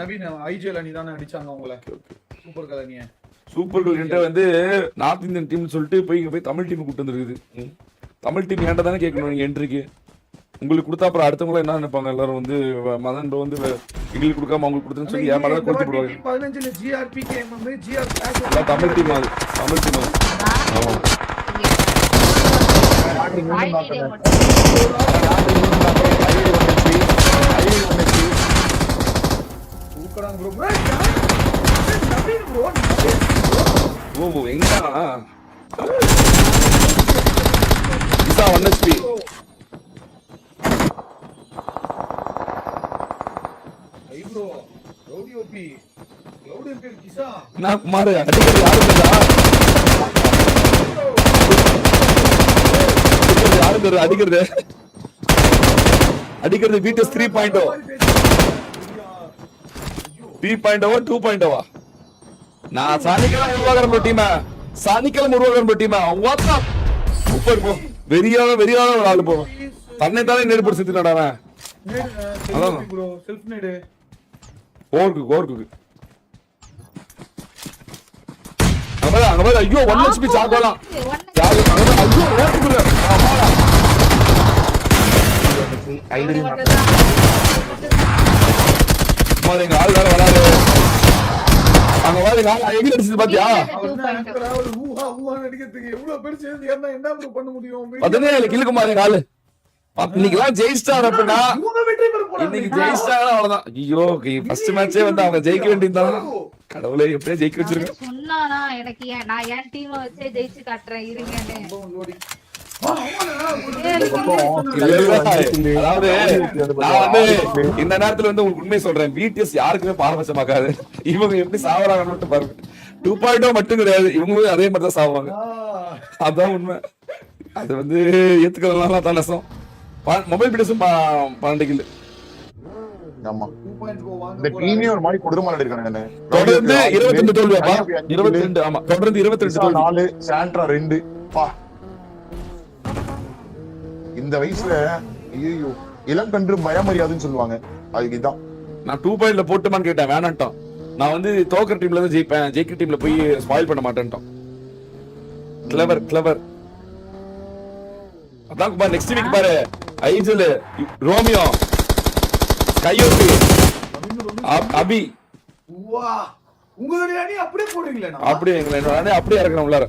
Naveen IGL அணி தானே அடிச்சாங்க உங்களை சூப்பர் கலனிய. சூப்பர் கலனிட்ட வந்து நார்த் இந்தியன் டீம்னு சொல்லிட்டு போய் தமிழ் டீம் கூட்டு வந்துருக்குது. தமிழ் டீம் ஏன்டா தானே கேட்கணும் நீங்க என்ட்ரிக்கு. உங்களுக்கு கொடுத்தா அப்புறம் அடுத்தவங்களும் என்ன நினைப்பாங்க, எல்லாரும் வந்து மதன் வந்து எங்களுக்கு கொடுக்காம அவங்களுக்கு கொடுத்துன்னு சொல்லி ஏன் மேலே கொடுத்து போடுவாங்க. 15ல ஜிஆர்பி கேம் வந்து ஜிஆர் தமிழ் டீம் அது தமிழ் டீம் அது. ஓ எங்க கிசா 1 HP eyebrow rowdy OP rowdy பேர் கிசா. நான் குமார் அடிக்கிறது யாரு அடிக்கிறது BTS 3.0 3.0 2.0 நான் சனிக்கிழமை உருவாக்குற டீம் வாட்ஸ் அப் சூப்பர் போ வெறியான ஒரு ஆளு போ தன்னை தானே நேடு போட்டு செத்துட்டாடா அவன். அதான் ப்ரோ செல்ஃப் நேடு கோர்க்கு அங்க பாரு ஐயோ 1 HP சாகலாம் ஐயோ ஓட்டுக்குள்ள ஐலரி எங்க ஆள் வேற வராது. அங்க வாங்க நான் எங்க அடிச்சது பாத்தியா எவ்வளவு பெருசு என்ன பண்ண முடியும். அதனே கில்குமார் எங்க ஆளு இன்னைக்கெல்லாம் ஜெயிஸ்டார் அப்படின்னா இன்னைக்கு ஜெயிஸ்டார் அவ்வளவுதான். ஐயோ ஃபர்ஸ்ட் மேட்சே வந்து அவங்க ஜெயிக்க வேண்டியதுதான். கடவுளே எப்படியே ஜெயிக்க வச்சிருக்கேன். சொன்னானா எனக்கு நான் என் டீமை வச்சே ஜெயிச்சு காட்டுறேன் இருங்கன்னு. அதாவது நான் வந்து இந்த நேரத்துல வந்து உங்களுக்கு உண்மையை சொல்றேன், BTS யாருக்குமே பாரபட்சமாக்காது. இவங்க எப்படி சாவறாங்கன்னு மட்டும் பாருங்க. 2.0 மட்டும் கிடையாது, இவங்களும் அதே மாதிரி தான் சாவாங்க. அதான் உண்மை. அது வந்து ஏத்துக்கிறதுனால தான் நஷ்டம். மொபைல் பிடிஎஸும் 12 கில். ஆமா இந்த டீமே ஒரு மாதிரி கொடூரமா இருக்கானே. தொடர்ந்து 22 தோல்வியாப்பா 22. ஆமா தொடர்ந்து 22 தோல்வி. 4 சாண்ட்ரா 2 பா. இந்த வயசுல ஐயோ இளங்கன்று பயமறியாதுன்னு சொல்லுவாங்க. அதுக்கு இதான் நான் 2.0 போட்டுமான்னு கேட்டேன், வேணான்ட்டான். நான் வந்து தோக்கற டீம்ல தான் ஜெயிப்பேன், ஜெயிக்கிற டீம்ல போய் ஸ்பாயில் பண்ண மாட்டேன்ட்டான். கிளவர் அதான் பாரு. நெக்ஸ்ட் வீக் பாரு ஐஜல் ரோமியோ கையோட்டி அபி உங்களுடைய அணி அப்படியே போடுறீங்களா? அப்படியே எங்களோட அணி அப்படியே இறக்குறோம் உள்ளார.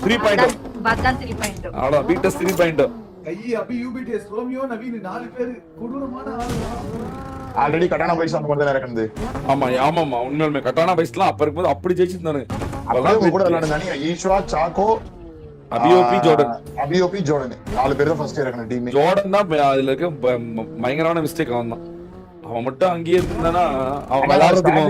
3.0 பதான் 3.0 அவ்வளோ BTS 3.0 கை அபி UBTS ரோமியோ நவீன் 4 பேர் கொடூரமான ஆளு. ஆல்ரெடி கட்டானா பைஸ் அந்த மாதிரி தான் நடக்குது. ஆமாமா உண்மையிலுமே கட்டானா பைஸ்லாம் அப்ப இருக்கும்போது அப்படி ஜெயிச்சிருந்தானு. அவங்க கூட விளையாடுனாங்க ஈஸ்வா சாக்கோ அபிஓபி ஜோர்டன் 4 பேர் தான் ஃபர்ஸ்ட் இறக்குன டீம். ஜோர்டன் தான் அதுல இருக்க பயங்கரமான மிஸ்டேக். அவன் மட்டும் அங்கேயே இருந்தானா அவன் விளையாடுறதுக்கு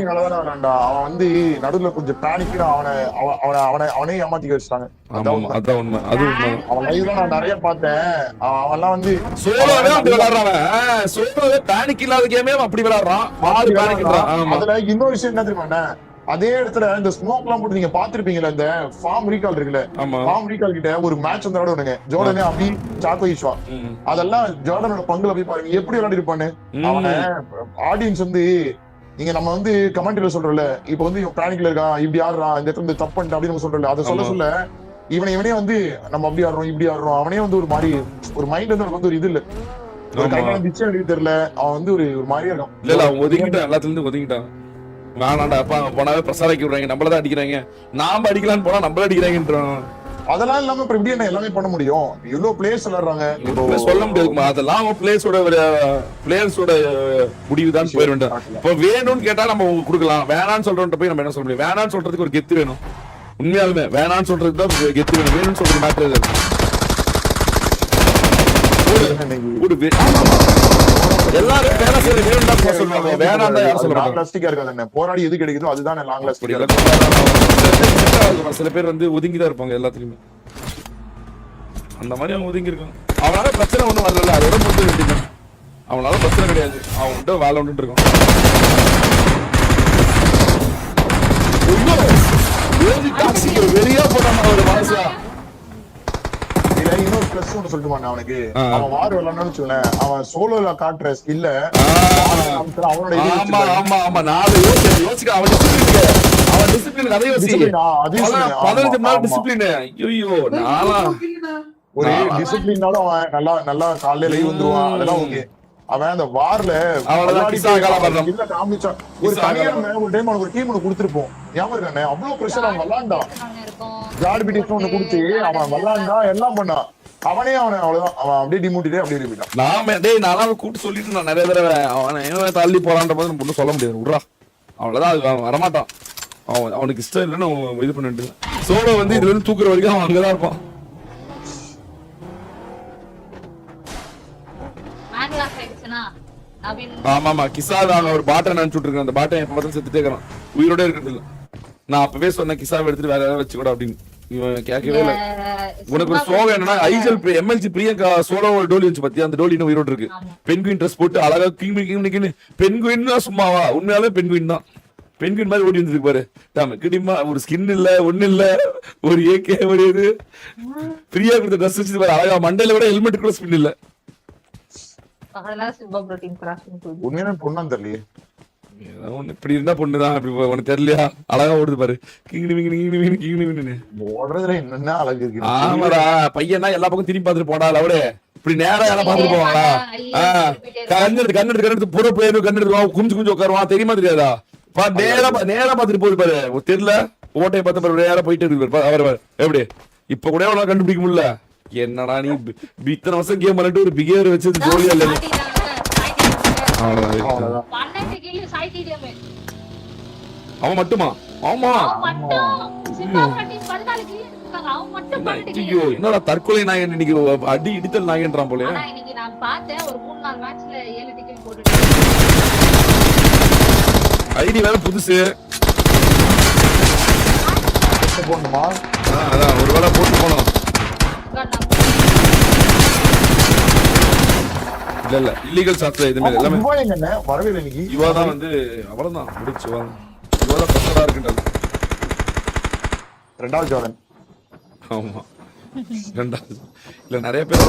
அவன் வந்து நடுவுல கொஞ்சம் பேனிக்கு அவனே ஏமாத்தி வச்சிட்டாங்க. அதான் உண்மை. அது உண்மை. அவன் லைவ்ல நான் நிறைய பார்த்தேன். அவன்லாம் வந்து சோலோவே அப்படி விளையாடுறான். சோலோவே பேனிக் இல்லாத கேமே அப்படி விளையாடுறான். மாறு பேனிக்றான். அதுல இன்னொரு விஷயம் என்ன தெரியுமா, அதே இடத்துல இந்த ஸ்மோக் எல்லாம் போட்டு நீங்க பாத்துருப்பீங்களா, இந்த ஃபார்ம் ரீகால் இருக்குல்ல, ஃபார்ம் ரீகால் கிட்ட ஒரு மேட்ச் வந்து விளையாடுவானுங்க ஜோர்டனே அபி சாக்கோ ஈஸ்வா. அதெல்லாம் ஜோர்டனோட பங்குல போய் பாருங்க எப்படி விளையாடி இருப்பானு. அவன ஆடியன்ஸ் வந்து நீங்க நம்ம வந்து கமெண்ட்ல சொல்றோம்ல, இப்ப வந்து பேனிக்ல இருக்கான் இப்படி ஆடுறான் இந்த இடத்துல தப்பு பண்ணிட்டு அப்படின்னு சொல்றோம்ல, அதை சொல்ல இவனே வந்து நம்ம அப்படி ஆடுறோம் இப்படி ஆடுறோம். அவனே வந்து ஒரு மாதிரி ஒரு மைண்ட் வந்து வந்து ஒரு இது இல்ல, ஒரு கையில நிச்சயம் எனக்கு தெரியல. அவன் வந்து ஒரு மாதிரியா இருக்கான். இல்ல அவன் ஒதுங்கிட்டான், எல்லாத்துல இருந்து ஒதுங்கிட்டான். வேணாண்டா அப்பா போனாவே பிரசாரிக்க விடுறாங்க, நம்மளதான் அடிக்கிறாங்க, நாம அடிக்கலான்னு போனா நம்மள அடிக்கிறாங்கன்றான். அதெல்லாம் இல்லாம இப்ப எப்படி என்ன எல்லாமே பண்ண முடியும்? எவ்வளவு பிளேயர்ஸ் விளையாடுறாங்க சொல்ல முடியாது. அதெல்லாம் பிளேயர்ஸோட முடிவு தான் போயிட வேண்டாம். இப்ப வேணும்னு கேட்டா நம்ம கொடுக்கலாம், வேணான்னு சொல்றோம் போய் நம்ம என்ன சொல்ல முடியும்? வேணான்னு சொல்றதுக்கு ஒரு கெத்து வேணும். உண்மையாலுமே வேணான்னு சொல்றதுக்கு தான் கெத்து வேணும். வேணும்னு சொல்றது மேட்டர் எல்லாரும் போராடி எது கிடைக்குதோ அதுதான் லாங் லாஸ்டிக். சில பேர் வந்து ஒதுங்கிதான் இருப்பாங்க எல்லாத்துலயுமே. அந்த மாதிரி அவங்க ஒதுங்கி இருக்காங்க. அவனால பிரச்சனை ஒண்ணும் வரல, அதோட முடிஞ்சு வேண்டியது. அவனால பிரச்சனை கிடையாது, அவன் உண்டு வேலை உண்டு இருக்கும். வெளியா போனான் ஒரு மனசா. இன்னொரு பிளஸ் ஒண்ணு சொல்லிட்டுமாண்ணே அவனுக்கு, அவன் வார் விளையாடணும்னு வச்சுக்கோங்களேன், அவன் சோலோல காட்டுற ஸ்கில்ல அவனோட இது ஆமா ஆமா ஆமா நான் யோசிக்க அவன் டிசிப்ளின் அதே யோசி 15 நாள் டிசிப்ளின். ஐயோ நானா ஒரு டிசிப்ளினால அவன் நல்லா நல்லா காலையில லைவ் வந்துருவான், அதெல்லாம் ஓகே. அவன் அந்த வார்ல இல்ல காமிச்சா ஒரு தனியான ஒரு டைம் அவனுக்கு ஒரு டீம் ஒன்று கொடுத்துருப்போம் ஞாபகம் இருக்கானே, அவ்வளவு பிரஷர் அவன் விளாண்டான், ஜார்ட் பிடிஸ் ஒண்ணு கொடுத்து அவன் விளாண்டா எல்லாம் பண்ணான், அவனே அவனை அவ்வளவுதான் அவன் அப்படியே டிமோட்டிட்டே அப்படியே போயிட்டான். நான் கூப்பிட்டு சொல்லிட்டு நான் நிறைய தடவை அவனை தள்ளி போறான்ற போது நம்ம ஒன்றும் சொல்ல முடியாது, விட்றா அவ்வளவுதான், அது வரமாட்டான், அவனுக்கு இஷ்டம் இல்லைன்னு அவன் இது பண்ணிட்டு சோலோ வந்து இதுல இருந்து தூக்குற வரைக்கும் அவன் அங்கதான் இருப்பான். ஆமா ஆமா கிசா நான் ஒரு பாட்டை நினைச்சுட்டு இருக்கேன், அந்த பாட்டை எப்ப பார்த்தாலும் செத்துட்டே இருக்கிறான், உயிரோட இருக்கிறது இல்ல. நான் அப்பவே சொன்னேன் கிசாவை எடுத்துட்டு வேற யாராவது வச்சுக்கூட அப்படின்னு, இவன் கேட்கவே இல்லை. உனக்கு ஒரு சோகம் என்னன்னா ஐஜல் எம்எல்சி பிரியங்கா சோலோ ஒரு டோலி இருந்துச்சு பத்தியா, அந்த டோலி இன்னும் உயிரோடு இருக்கு. பென்குயின் ட்ரெஸ் போட்டு அழகா கிங் பென்குயின் தான் சும்மாவா, உண்மையாலே பென்குயின் தான், பென்குயின் மாதிரி ஓடி வந்துருக்கு பாரு. கிடிமா ஒரு ஸ்கின் இல்ல ஒண்ணு இல்ல, ஒரு ஏகே ஒரு இது பிரியா கொடுத்த ட்ரெஸ் வச்சு பாரு அழகா, மண்டையில விட ஹெல்மெட் கூட ஸ்பின் இல்ல. உண்மையான பொண்ணான்னு தெரியலையே, இப்படி இருந்தா பொண்ணுதான், உனக்கு தெரியலையா, அழகா ஓடுது பாரு ஓடுறதுல என்னென்ன அழகு இருக்கு. ஆமாடா பையனா எல்லா பக்கம் திரும்பி பார்த்துட்டு போடா அவடே, இப்படி நேரம் எல்லாம் பார்த்துட்டு போவாங்களா, கண்ணெடுத்து புற போயிரு, கண்ணெடுத்து குஞ்சு உட்காருவான், தெரியுமா தெரியாதா, நேரா பார்த்துட்டு போகுது பாரு, தெரியல ஓட்டையை பார்த்து பாரு நேரா போயிட்டு இருக்கு அவர் எப்படி இப்ப கூட எவ்வளவு கண்டுபிடிக்க முடியல. என்னடா நீ இத்தனை வருஷம் கேம் பண்ணிட்டு ஒரு பிகேவியர் வச்சது ஜோலியா இல்ல. அவன் மட்டுமா? ஆமா என்னடா தற்கொலை நாயகன் இன்னைக்கு அடி இடித்தல் நாயகன்றான் போல. ஐடி வேற புதுசு, அதான் ஒரு வேலை போட்டு போனோம். இல்ல இல்ல இல்லீகல் சாப்ட்வேர் இது மாதிரி எல்லாமே வரவே இன்னைக்கு. இவாதான் வந்து அவ்வளவுதான் முடிச்சு இவாதான் பசங்களா இருக்குன்றது. ரெண்டாவது ஜோர்டன். ஆமா ரெண்டாவது இல்ல நிறைய பேர்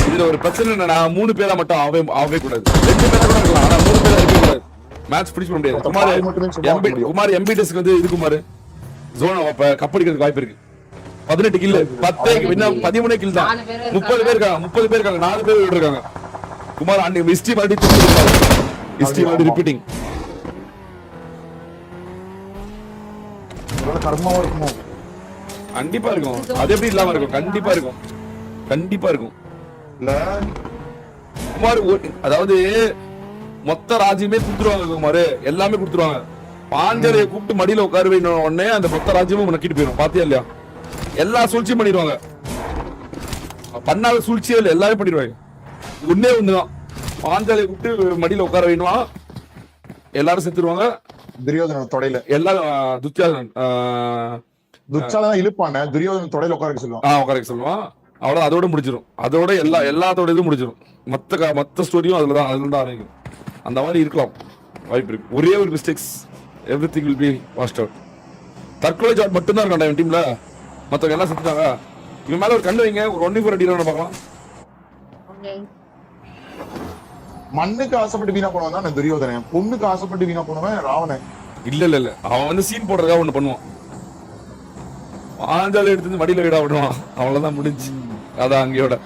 இதுல ஒரு பிரச்சனை என்னன்னா 3 பேரா மட்டும் ஆகவே கூடாது, 2 பேரா கூட இருக்கலாம், ஆனா 3 பேரா இருக்க கூடாது, மேட்ச் பிடிச்சு பண்ண முடியாது. குமார் எம்பிடிஎஸ்க்கு வந்து இது குமார் ஜோன் கப்படிக்கிறதுக்கு வாய்ப்பு இருக்கு. 18 கில் 13 கில் தான், 30 பேர் இருக்காங்க 4 பேர் இருக்காங்க. குமார் அன்னைக்கு ஹிஸ்டரி மறுபடியும் ரிப்பீட்டிங். கர்மாவா இருக்குமோ? கண்டிப்பா இருக்கும், அது எப்படி இல்லாம இருக்கும், கண்டிப்பா இருக்கும். குமார் அதாவது மொத்த ராஜ்யமே கொடுத்துருவாங்க, குமார் எல்லாமே கொடுத்துருவாங்க. பாஞ்சலையை கூப்பிட்டு மடியில உட்கார உடனே அந்த மொத்த ராஜ்யமும் நக்கிட்டு போயிடும், பாத்தியா இல்லையா? எல்லா சூழ்ச்சியும் பண்ணிடுவாங்க, பண்ணாத சூழ்ச்சியே இல்லை, எல்லாமே பண்ணிடுவாங்க. ஒன்னே ஒண்ணுதான், பாஞ்சாலியை கூப்பிட்டு மடியில உட்கார வைடுவான், எல்லாரும் செத்துருவாங்க. துரியோதன தொடையில எல்லாரும் துச்சாதான் இழுப்பான துரியோதன தொடையில உட்கார சொல்லுவான். அவ்வளவு அதோட முடிச்சிடும், அதோட எல்லாத்தோட இதுவும் முடிச்சிடும். மொத்த ஸ்டோரியும் அதுலதான் ஆரம்பிக்கும். அந்த மாதிரி இருக்கலாம் வாய்ப்பு இருக்கு. ஒரே ஒரு mistakes everything will be washed out. தற்கொலை ஜாட் மட்டும் தான் இருக்கான் டீம்ல, மத்தவங்க எல்லாம் செத்துட்டாங்க. இவன் மேல ஒரு கண்ணு வைங்க, ஒரு 1v4 அடிக்கிறவன பார்க்கலாம். மண்ணுக்கு ஆசைப்பட்டு வீணா போனவன் தான் துரியோதனன், பொண்ணுக்கு ஆசைப்பட்டு வீணா போனவன் ராவணன். இல்ல அவன் வந்து சீன் போடுறதுக்காக ஒண்ணு பண்ணுவான், ஆஞ்சால எடுத்து மடியில விட விடுவான், அவ்வளவுதான் முடிஞ்சு. அதான் அங்கேயோட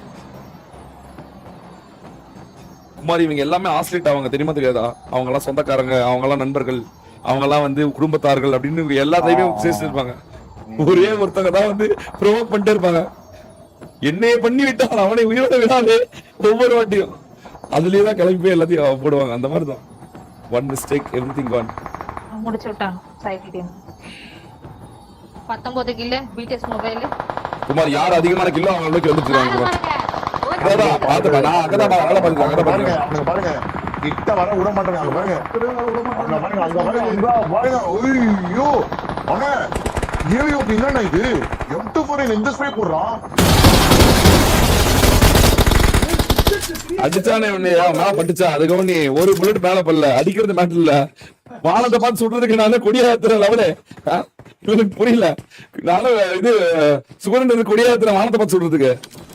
குமாரி இவங்க எல்லாமே ஆஸ்லேட் ஆவாங்க, தெரியுமா தெரியாதா? அவங்க எல்லாம் சொந்தக்காரங்க, அவங்க எல்லாம் நண்பர்கள், அவங்க எல்லாம் வந்து குடும்பத்தார்கள் அப்படின்னு எல்லாத்தையுமே சேர்த்து இருப்பாங்க. ஒரே ஒருத்தங்க தான் வந்து ப்ரோவோக் பண்ணிட்டே இருப்பாங்க, என்னைய பண்ணி விட்டான் அவனை உயிரோட விடாது ஒவ்வொரு வாட்டியும். அதுலயே தான் கிளம்பி போய் எல்லாத்தையும் போடுவாங்க. அந்த மாதிரி தான், ஒன் மிஸ்டேக் எவ்ரிதிங் கான். முடிச்சு விட்டாங்க சைட் டீம். 19 கில்ல பிடிஎஸ் மொபைல். குமார் யார் அதிகமான கில்லோ அவங்களுக்கு வந்துருக்காங்க. அதான் பாத்துப்பா, நான் அங்கதான் வேலை பாருங்க. பாருங்க கிட்ட வர விட மாட்டாங்க, அங்க பாருங்க ஐயோ அண்ணா ஏயோ என்னண்ணா இது M24 இந்த ஸ்ப்ரே போடுறான். அடிச்சானே மேல பட்டுச்சா, அதுக்கு நீ ஒரு புல்லட் மேல பல்ல அடிக்கிறது மேட்டர் இல்ல, வானத்தை பார்த்து சுடுறதுக்கு நான் கொடியாத்திர லெவலு இவனுக்கு புரியல. நானும் இது சுகரன் கொடியாத்திர வானத்தை பார்த்து சுடுறதுக்கு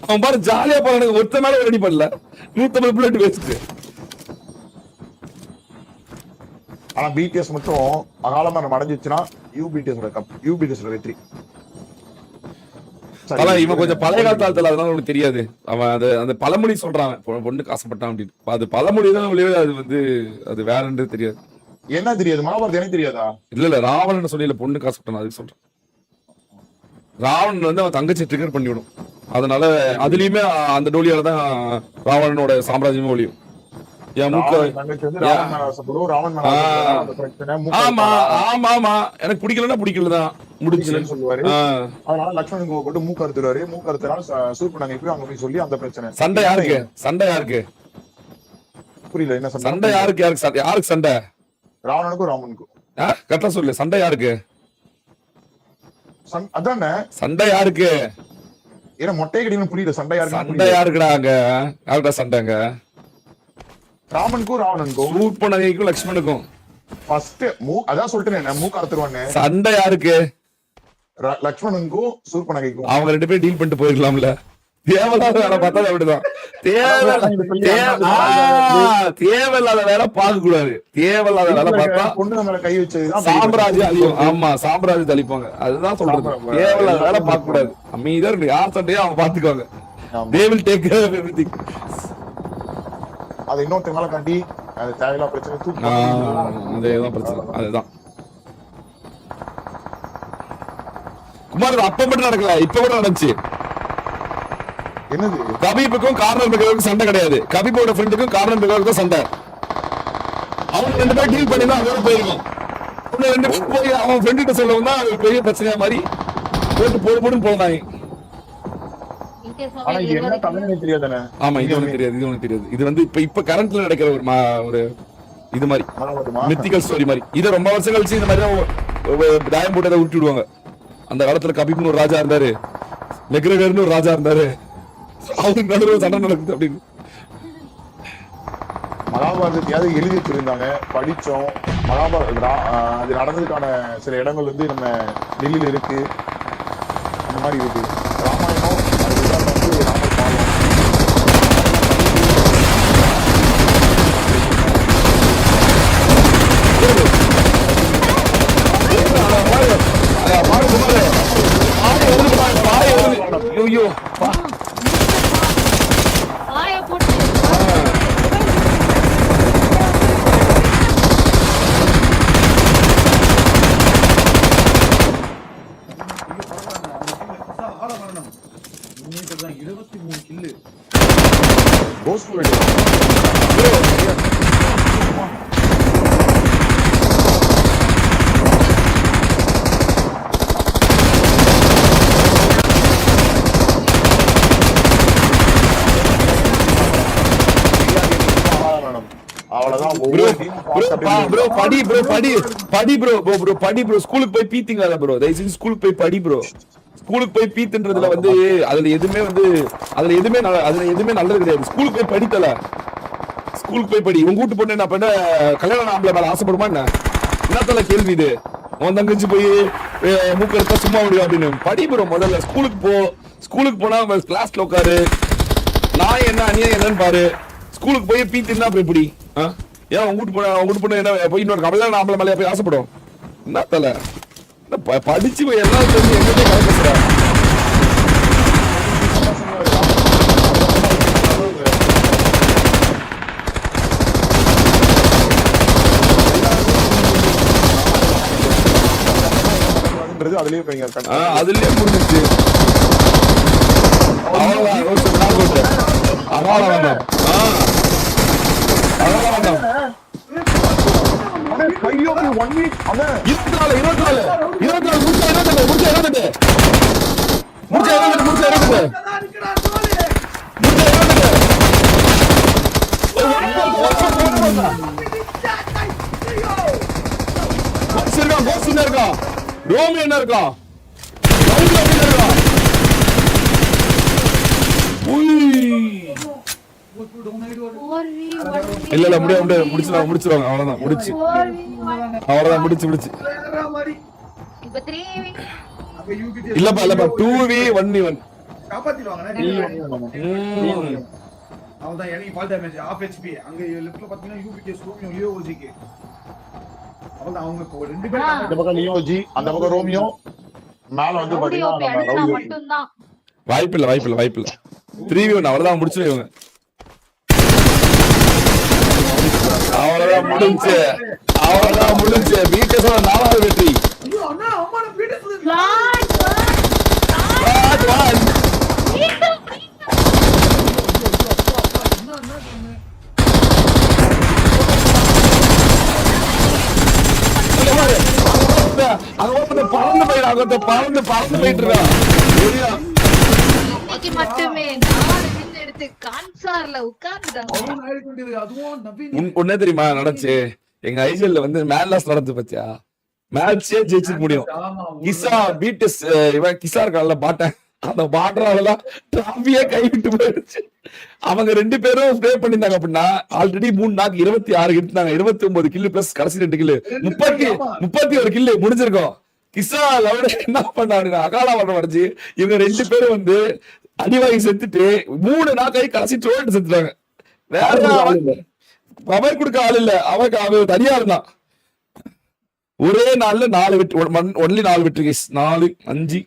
அவன் பாரு ஜாலியா போறானுங்க. ஒருத்த மேல ரெடி பண்ணல 150 புல்லட் வேஸ்ட். ஆனா பிடிஎஸ் மட்டும் அகாலமா நடந்துச்சுன்னா யூபிடிஎஸ் வெற்றி. இவன் கொஞ்சம் பழைய காலத்து ஆள்தல, அதனால உனக்கு தெரியாது. அவன் அந்த பழமொழி சொல்றான் பொண்ணுக்கு ஆசைப்பட்டான் அப்படின்னு. அது பழமொழி தான், அது வந்து அது வேறன்றது தெரியாது. என்ன தெரியாது? மகாபாரதம் எனக்கு தெரியாதா? இல்ல ராவணன் சொல்லல, பொண்ணுக்கு ஆசைப்பட்டான் அதுக்கு சொல்றேன். ராவணன் வந்து அவன் தங்கச்சி ட்ரிகர் பண்ணிவிடும். அதனால அதுலயுமே அந்த டோலியால தான் ராவணனோட சாம்ராஜ்யமே ஒழியும். எனக்கு பிடிக்கலன்னா பிடிக்கலதான் முடிச்சுன்னு சொல்லுவாரு. அதனால லட்சுமணன் போட்டு மூக்கு அறுத்துருவாரு. மூக்கு அறுத்தனால சூப் பண்ணாங்க. இப்ப அங்க போய் சொல்லி அந்த பிரச்சனை. சண்டை யாருக்கு புரியல. என்ன சண்டை யாருக்கு சண்டை? ராவணனுக்கும் ராமனுக்கும். கரெக்டா சொல்லு. சண்டை யாருக்கு? அதானே சண்டை யாருக்கு? ஏன்னா மொட்டை கடின்னு புரியல. சண்டை யாருக்குடா? அங்க யாருடா சண்டைங்க? ராமனுக்கும் ராவணனுக்கும், சூர்பனகைக்கும் லட்சுமணுக்கும். ஃபர்ஸ்ட் அதான் சொல்லிட்டேன் மூக்கு அறுத்துருவான்னு. சண்டை யாருக்கு? லட்சுமணனுக்கும் சூர்பனகைக்கும். அவங்க 2 பேரும் டீல் பண்ணிட்டு போயிருக்கலாம்ல. தேவையில்லாத வேலை பார்த்தா அப்படிதான். தேவையில்லாத வேலை பார்க்க கூடாது. தேவையில்லாத வேலை பார்த்தா பொண்ணு மேல கை வச்சதுதான் சாம்ராஜ்யம் அழியும். ஆமா, சாம்ராஜ்யம் அழிப்பாங்க. அதுதான் சொல்றது. தேவையில்லாத வேலை பார்க்க கூடாது. அமைதியா இருக்கு. யார் சண்டையோ அவங்க பாத்துக்குவாங்க. They will take care of everything. அது இன்னொருத்த மேல காட்டி அது தேவையில்லா பிரச்சனை தூக்கி அதேதான் பிரச்சனை. அதுதான் குமார். அப்ப மட்டும் நடக்கல, இப்ப கூட நடந்துச்சு. என்னது? கபீபுக்கும் கார்னர் மெக்ரேகருக்கும் சண்டை கிடையாது. கபீபோட ஃப்ரெண்டுக்கும் கார்னர் மெக்ரேகருக்கும் சண்டை. அவங்க 2 பேரும் டீல் பண்ணி தான் அதோட போயிருக்கும். 2 பேரும் போய் அவன் ஃப்ரெண்டு கிட்ட சொல்லவும் தான் பெரிய பிரச்சனையா மாதிரி போட்டு போனாங்க. ஆனா இது என்ன கதைன்னு தெரியாதானே? ஆமா, இது ஒண்ணு தெரியாது. இது வந்து இப்ப கரண்ட்ல நடக்கிற ஒரு இது மாதிரி மித்திக்கல் ஸ்டோரி மாதிரி. இது ரொம்ப வருஷம் கழிச்சு இந்த மாதிரி தாயம் போட்டு உருட்டி விடுவாங்க. அந்த காலத்துல கபீப்னு ஒரு ராஜா இருந்தாரு, மெக்ரேகர்னு ஒரு ராஜா இருந்தாரு. அவருக்கு நடுவில் சண்டை நடக்குது அப்படின்னு. மகாபாரதத்தையாவது எழுதி வச்சிருந்தாங்க, படிச்சோம். அது நடந்ததுக்கான சில இடங்கள் வந்து நம்ம டெல்லியில இருக்கு. அந்த மாதிரி இருக்கு. ராமாயணம் ஸ்கூலுக்கு போய் பீத்திங்காத ப்ரோ. தயவுசெய்து ஸ்கூலுக்கு போய் படி ப்ரோ. ஸ்கூலுக்கு போய் பீத்துன்றதுல வந்து அதுல எதுவுமே நல்லது கிடையாது. ஸ்கூலுக்கு போய் படித்தல. ஸ்கூலுக்கு போய் படி. உங்க வீட்டு பொண்ணு என்ன பண்ண கல்யாணம் ஆம்பளை மேல ஆசைப்படுமா என்னத்தல கேள்வி இது? உன் தங்கச்சி போய் மூக்கு எடுத்தா சும்மா முடியும் அப்படின்னு படி ப்ரோ. முதல்ல ஸ்கூலுக்கு போ. ஸ்கூலுக்கு போனா கிளாஸ்ல உட்காரு. நான் என்ன அநியாயம் என்னன்னு பாரு. ஸ்கூலுக்கு போய் பீத்தின்னா அப்படி எப்படி? ஏன் உங்க வீட்டு பொண்ணு என்ன போய் இன்னொரு கல்யாணம் ஆம்பளை மேல போய் ஆசைப்படும்? என்ன தல படிச்சு எல்லாம் தெரிஞ்சு எங்கிட்ட கலந்துற. அதுலயே முடிஞ்சிச்சு. ரோமி என்ன இருக்கா? இல்ல முடிச்சிருவாங்க அவ்வளவுதான் முடிச்சு வேற மாதிரி இப்ப 3v அப்ப யூபிடி இல்லப்பா 2v1v1 காப்பாத்திடுவாங்க அவதான் எனக்கு ஃபால் டேமேஜ் ஆஃப் ஹெச்பி அங்க லெஃப்ட்ல பாத்தீங்கன்னா யூபிடி ரோமியோ லியோஜிக்கு அவதான் அவங்க ரெண்டு பேரும் இந்த பக்கம் லியோஜி அந்த பக்கம் ரோமியோ மேல வந்து பாத்தீங்கன்னா மட்டும்தான் வாய்ப்பில்ல 3v1 அவ்வளவுதான் முடிச்சிருவாங்க அவ்வளவுதான் முடிஞ்சு வீட்டஸோட 4வது வெற்றி ஐயோ அண்ணா அம்மா நான் வீடியோ பறந்து போயிட்டு இருக்கான் இன்னைக்கு மட்டுமே 4 வின் எடுத்து கான்சார்ல உட்கார்ந்துட்டாங்க. அதுவும் நவீன் ஒன்னே தெரியுமா நடந்துச்சு எங்க ஐஜிஎல்ல வந்து மேட்லாஸ் நடந்து பாத்தியா மேட்சே ஜெயிச்சு முடியும் கிசா பீட்டஸ் இவன் கிசா இருக்கான்ல பாட்டேன் அந்த பாட்டரால டிராபியே கைவிட்டு போயிடுச்சு அவங்க 2 பேரும் ஸ்ப்ரே பண்ணிருந்தாங்க அப்படின்னா ஆல்ரெடி 3 நாக்கு 26 எடுத்தாங்க 29 கில்லு பிளஸ் கடைசி 2 கில்லு 31 கில்லு முடிஞ்சிருக்கும் கிசா லவுட என்ன பண்ணாங்க அகாலா வர வரைச்சு இவங்க 2 பேரும் வந்து அடிவாகி செத்துட்டு 3 நாக்கை கடைசி ட்ரோல்ட்டு செத்துட்டாங்க வேற பவர் கொடுக்க ஆள் இல்ல அவன் தனியா இருந்தான் ஒரே நாள்ல 4 வெற்றி ஒன்லி 4 வெற்றி 4 5